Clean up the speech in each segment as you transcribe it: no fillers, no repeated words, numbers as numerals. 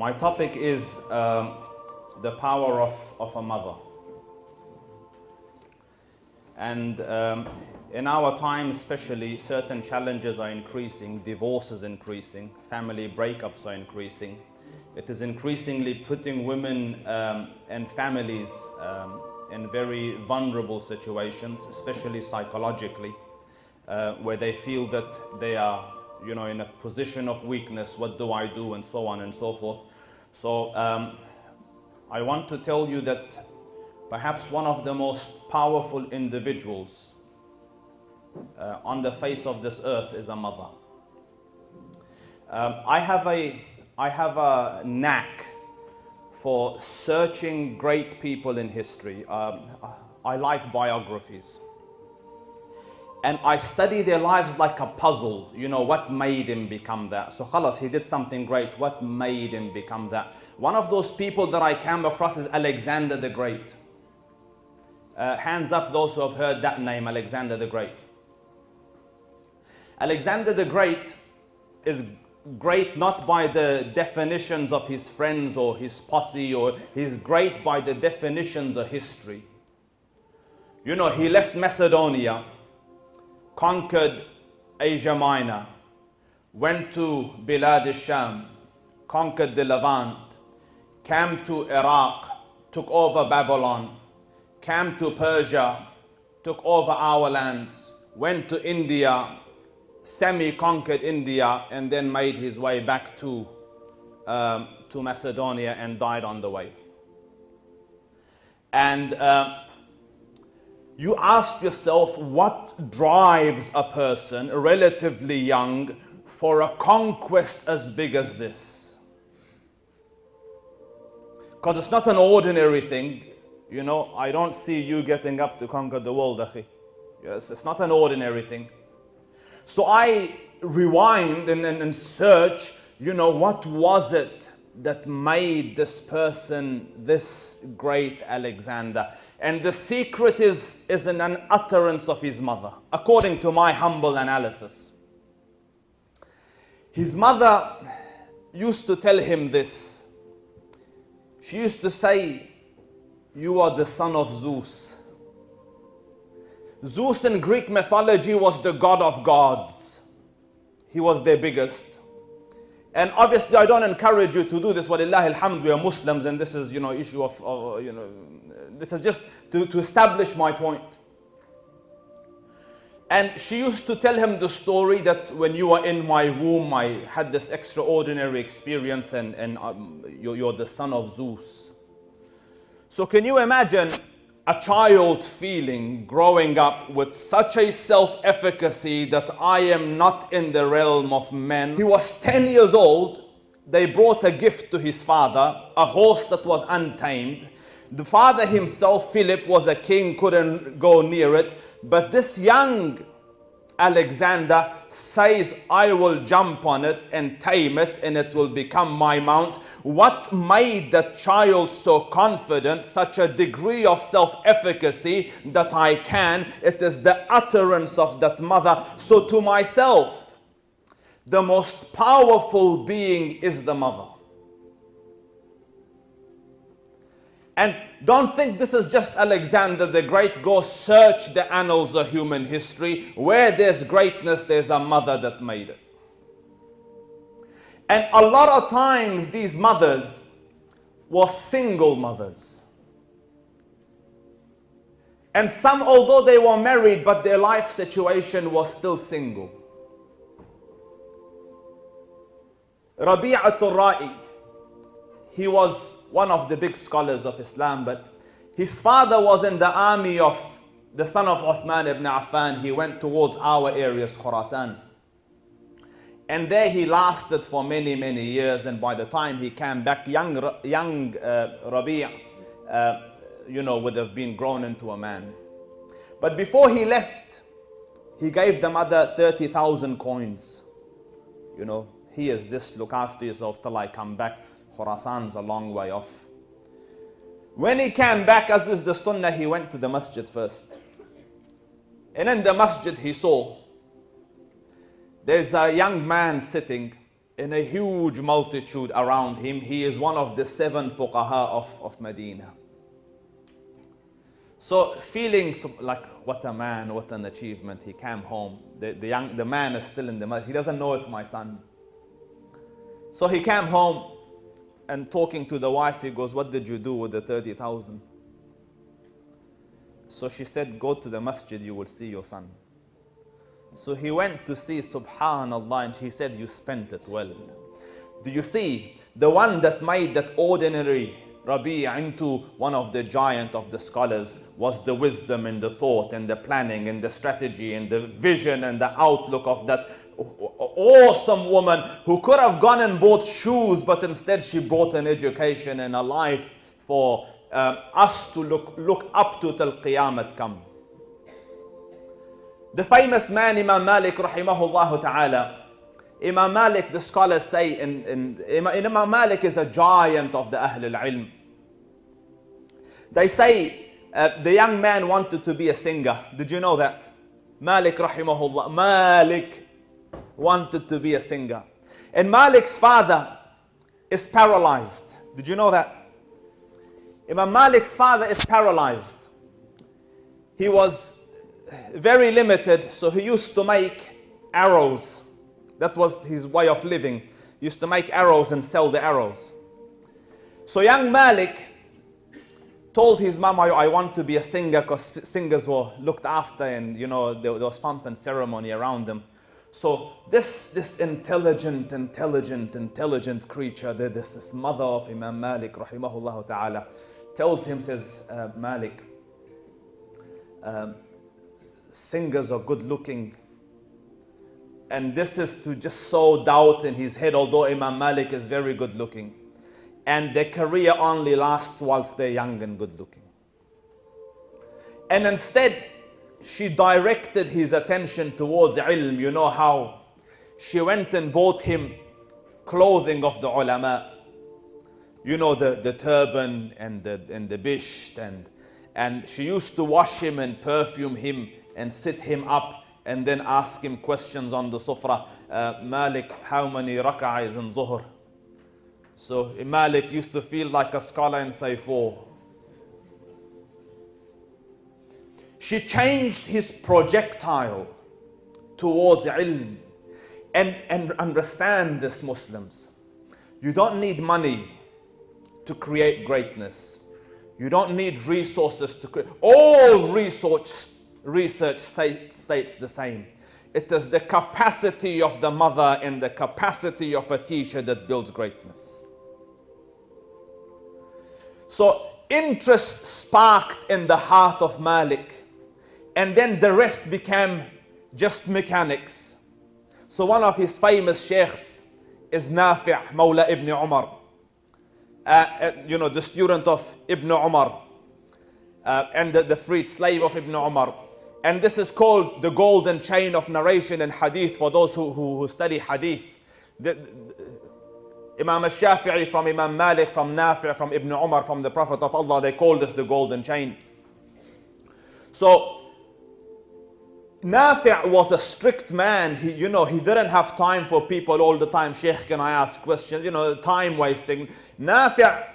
My topic is the power of a mother. And in our time especially, certain challenges are increasing, divorce is increasing, family breakups are increasing. It is increasingly putting women and families in very vulnerable situations, especially psychologically, where they feel that they are in a position of weakness. What do I do? And so on and so forth. So I want to tell you that perhaps one of the most powerful individuals on the face of this earth is a mother. I have a knack for searching great people in history. I like biographies. And I study their lives like a puzzle. What made him become that? So khalas, he did something great. What made him become that? One of those people that I came across is Alexander the Great. Hands up those who have heard that name, Alexander the Great. Alexander the Great is great not by the definitions of his friends or his posse, or he's great by the definitions of history. He left Macedonia, conquered Asia Minor, went to Bilad al-Sham, conquered the Levant, came to Iraq, took over Babylon, came to Persia, took over our lands, went to India, semi-conquered India, and then made his way back to Macedonia and died on the way. And you ask yourself, what drives a person relatively young for a conquest as big as this? Because it's not an ordinary thing. I don't see you getting up to conquer the world, akhi. Yes, it's not an ordinary thing. So I rewind and search, what was it that made this person this great Alexander? And the secret is in an utterance of his mother, according to my humble analysis. His mother used to tell him this. She used to say, "You are the son of Zeus." Zeus in Greek mythology was the god of gods. He was their biggest. And obviously I don't encourage you to do this. Walillahi alhamd, we are Muslims, and this is, issue of this is just to establish my point. And she used to tell him the story that when you were in my womb, I had this extraordinary experience, and you're the son of Zeus. So can you imagine a child feeling, growing up with such a self-efficacy that I am not in the realm of men? He was 10 years old. They brought a gift to his father, a horse that was untamed. The father himself, Philip, was a king, couldn't go near it. But this young Alexander says, "I will jump on it and tame it, and it will become my mount." What made that child so confident, such a degree of self-efficacy that I can? It is the utterance of that mother. So to myself, the most powerful being is the mother. And don't think this is just Alexander the Great. Go search the annals of human history. Where there's greatness, there's a mother that made it. And a lot of times these mothers were single mothers. And some, although they were married, but their life situation was still single. Rabi'atul Ra'i, he was one of the big scholars of Islam, but his father was in the army of the son of Uthman ibn Affan. He went towards our areas, Khurasan. And there he lasted for many, many years. And by the time he came back, young Rabi' would have been grown into a man. But before he left, he gave the mother 30,000 coins. He is this, look after yourself till I come back. Khurasan's a long way off. When he came back, as is the sunnah, he went to the masjid first. And in the masjid he saw there's a young man sitting in a huge multitude around him. He is one of the 7 fuqaha of Medina. So feeling like, what a man, what an achievement. He came home. The man is still in the masjid. He doesn't know it's my son. So he came home and talking to the wife, he goes, what did you do with the 30,000? So she said, go to the masjid, you will see your son. So he went to see, subhanallah, and he said, you spent it well. Do you see? The one that made that ordinary Rabi' into one of the giant of the scholars was the wisdom and the thought and the planning and the strategy and the vision and the outlook of that awesome woman who could have gone and bought shoes, but instead she bought an education and a life for us to look up to till Qiyamah come. The famous man Imam Malik rahimahullah ta'ala. Imam Malik, the scholars say, Imam Malik is a giant of the Ahl al-Ilm. They say the young man wanted to be a singer. Did you know that? Malik rahimahullah, Malik wanted to be a singer. And Malik's father is paralyzed. Did you know that? Imam Malik's father is paralyzed. He was very limited, so he used to make arrows. That was his way of living. He used to make arrows and sell the arrows. So young Malik told his mom, I want to be a singer, because singers were looked after and there was pomp and ceremony around them. So this intelligent creature, this mother of Imam Malik rahimahullah ta'ala, tells him, says, Malik, singers are good looking. And this is to just sow doubt in his head, although Imam Malik is very good looking. And their career only lasts whilst they're young and good looking. And instead, she directed his attention towards ilm. You know how? She went and bought him clothing of the ulama. You know, the turban and the bisht. And she used to wash him and perfume him and sit him up and then ask him questions on the sufra. Malik, how many rak'ah is in Zuhr? So Malik used to feel like a scholar and say 4. She changed his projectile towards ilm. And understand this, Muslims. You don't need money to create greatness. You don't need resources to create. All research states the same. It is the capacity of the mother and the capacity of a teacher that builds greatness. So interest sparked in the heart of Malik, and then the rest became just mechanics. So one of his famous sheikhs is Nafi' Mawla Ibn Umar. The student of Ibn Umar and the freed slave of Ibn Umar. And this is called the golden chain of narration in hadith for those who study hadith. Imam al-Shafi'i from Imam Malik, from Nafi', from Ibn Umar, from the Prophet of Allah, they call this the golden chain. So Nafi' was a strict man. He didn't have time for people all the time. Sheikh, can I ask questions? Time wasting. Nafi'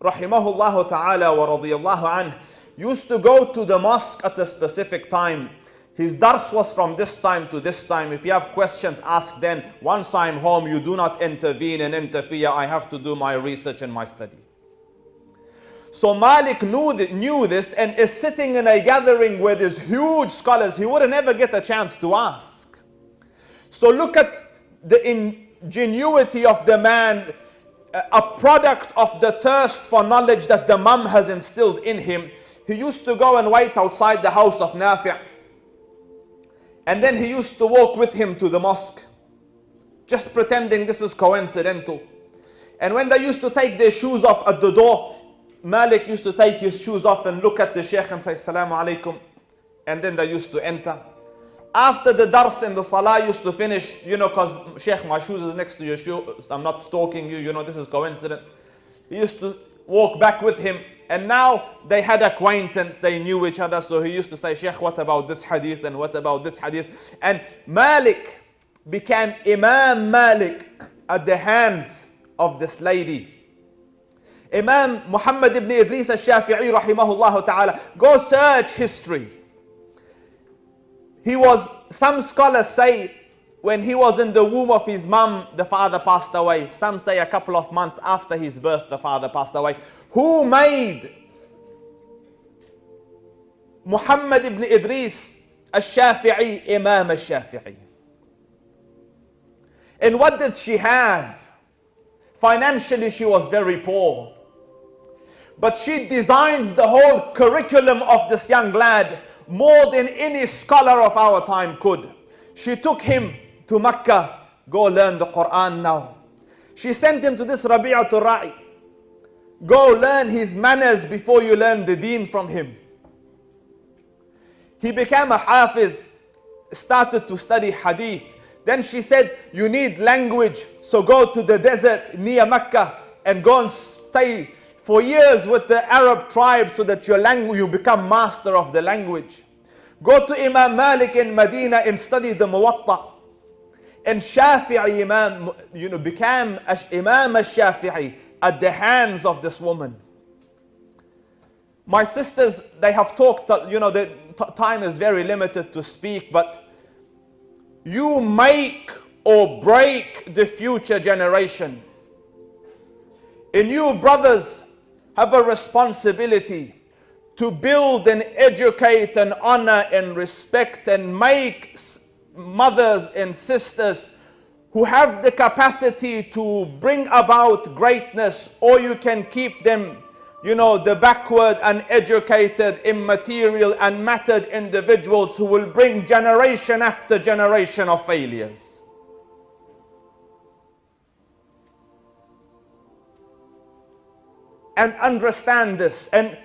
rahimahullah ta'ala wa radiyallahu anh used to go to the mosque at a specific time. His dars was from this time to this time. If you have questions, ask then. Once I'm home, you do not intervene and interfere. I have to do my research and my study. So Malik knew this and is sitting in a gathering where there's huge scholars. He wouldn't ever get a chance to ask. So look at the ingenuity of the man, a product of the thirst for knowledge that the mum has instilled in him. He used to go and wait outside the house of Nafi'. And then he used to walk with him to the mosque, just pretending this is coincidental. And when they used to take their shoes off at the door, Malik used to take his shoes off and look at the sheikh and say, Assalamu alaikum. And then they used to enter. After the dars and the salah used to finish, because sheikh, my shoes is next to your shoes, I'm not stalking you, this is coincidence. He used to walk back with him. And now they had acquaintance, they knew each other. So he used to say, Sheikh, what about this hadith and what about this hadith? And Malik became Imam Malik at the hands of this lady. Imam Muhammad ibn Idris al-Shafi'i rahimahullah ta'ala, go search history. Some scholars say, when he was in the womb of his mom, the father passed away. Some say a couple of months after his birth, the father passed away. Who made Muhammad ibn Idris al-Shafi'i Imam al-Shafi'i? And what did she have? Financially, she was very poor. But she designs the whole curriculum of this young lad more than any scholar of our time could. She took him to Mecca. Go learn the Quran now. She sent him to this Rabi'atul Ra'i. Go learn his manners before you learn the deen from him. He became a hafiz, started to study hadith. Then she said, you need language, so go to the desert near Mecca and go and stay for years with the Arab tribe so that you become master of the language. Go to Imam Malik in Medina and study the Muwatta. And Shafi'i Imam, became Imam al-Shafi'i at the hands of this woman. My sisters, they have talked, the time is very limited to speak, but you make or break the future generation. And you, brothers, have a responsibility to build and educate and honor and respect and make mothers and sisters who have the capacity to bring about greatness, or you can keep them, the backward, uneducated, immaterial, unmattered individuals who will bring generation after generation of failures. And understand this. And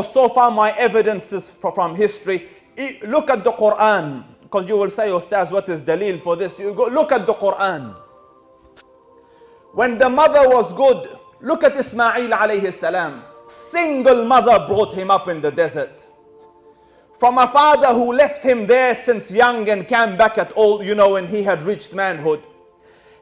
so far my evidence is from history. Look at the Quran, because you will say, Ustaz, what is dalil for this? You go look at the Quran. When the mother was good, look at Ismail alayhi salam. Single mother brought him up in the desert. From a father who left him there since young and came back at old, when he had reached manhood.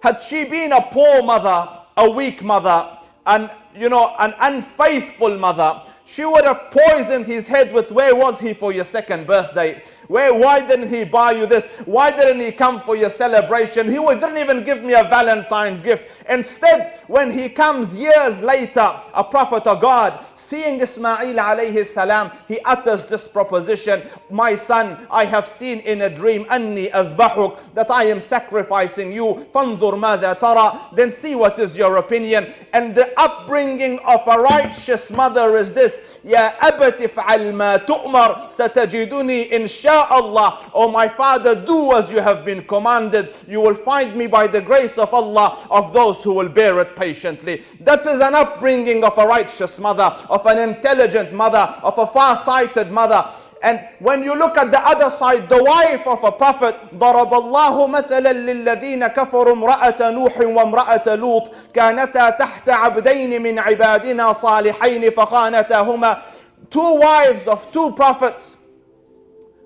Had she been a poor mother, a weak mother, and an unfaithful mother, she would have poisoned his head with, where was he for your second birthday? Why didn't he buy you this? Why didn't he come for your celebration? He didn't even give me a Valentine's gift. Instead, when he comes years later, a prophet of God, seeing Ismail alayhi salam, he utters this proposition, my son, I have seen in a dream, أني أذبحك, that I am sacrificing you, فانظر ماذا ترى, then see what is your opinion. And the upbringing of a righteous mother is this, يا أبت افعل ما تؤمر ستجدني إن شاء Allah. Oh my father, do as you have been commanded. You will find me by the grace of Allah of those who will bear it patiently. That is an upbringing of a righteous mother, of an intelligent mother, of a far-sighted mother. And when you look at the other side, the wife of a prophet, ضرب الله مثلا للذين كفروا امرأة نوح وامرأة لوط كانتا تحت عبدين من عبادنا صالحين فخانتاهما. Two wives of two prophets,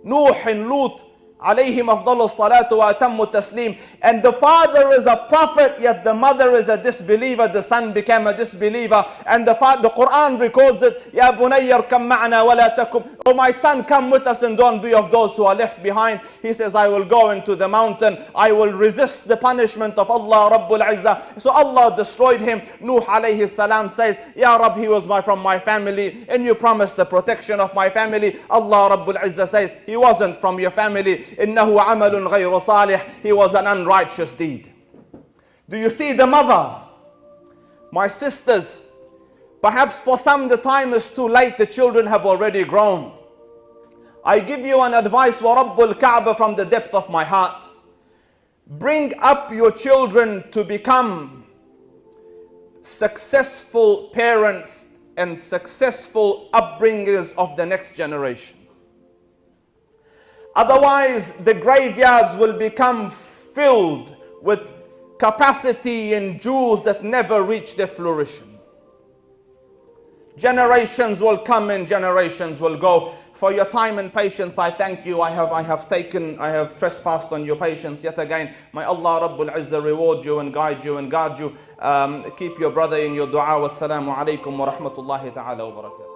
Nuh and Lut, alayhim afdalu salatu wa atammu taslim. And the father is a prophet, yet the mother is a disbeliever. The son became a disbeliever. And the Quran records it, Ya bunayya arkam ma'ana wa la takum. Oh my son, come with us and don't be of those who are left behind. He says, I will go into the mountain. I will resist the punishment of Allah Rabbul Izzah. So Allah destroyed him. Nuh alayhi salam says, Ya Rabb, he was from my family, and you promised the protection of my family. Allah Rabbul Izzah says, he wasn't from your family. إنه عمل غير صالح. He was an unrighteous deed. Do you see the mother? My sisters, perhaps for some the time is too late. The children have already grown. I give you an advice, وَرَبُّ الْكَعْبَ, from the depth of my heart. Bring up your children to become successful parents and successful upbringers of the next generation. Otherwise, the graveyards will become filled with capacity and jewels that never reach their flourishing. Generations will come and generations will go. for your time and patience. I thank you. I have trespassed on your patience yet again. May Allah Rabbul Izzah reward you and guide you and guard you. Keep your brother in your dua. Wassalamu alaikum wa rahmatullahi ta'ala wa barakatuh.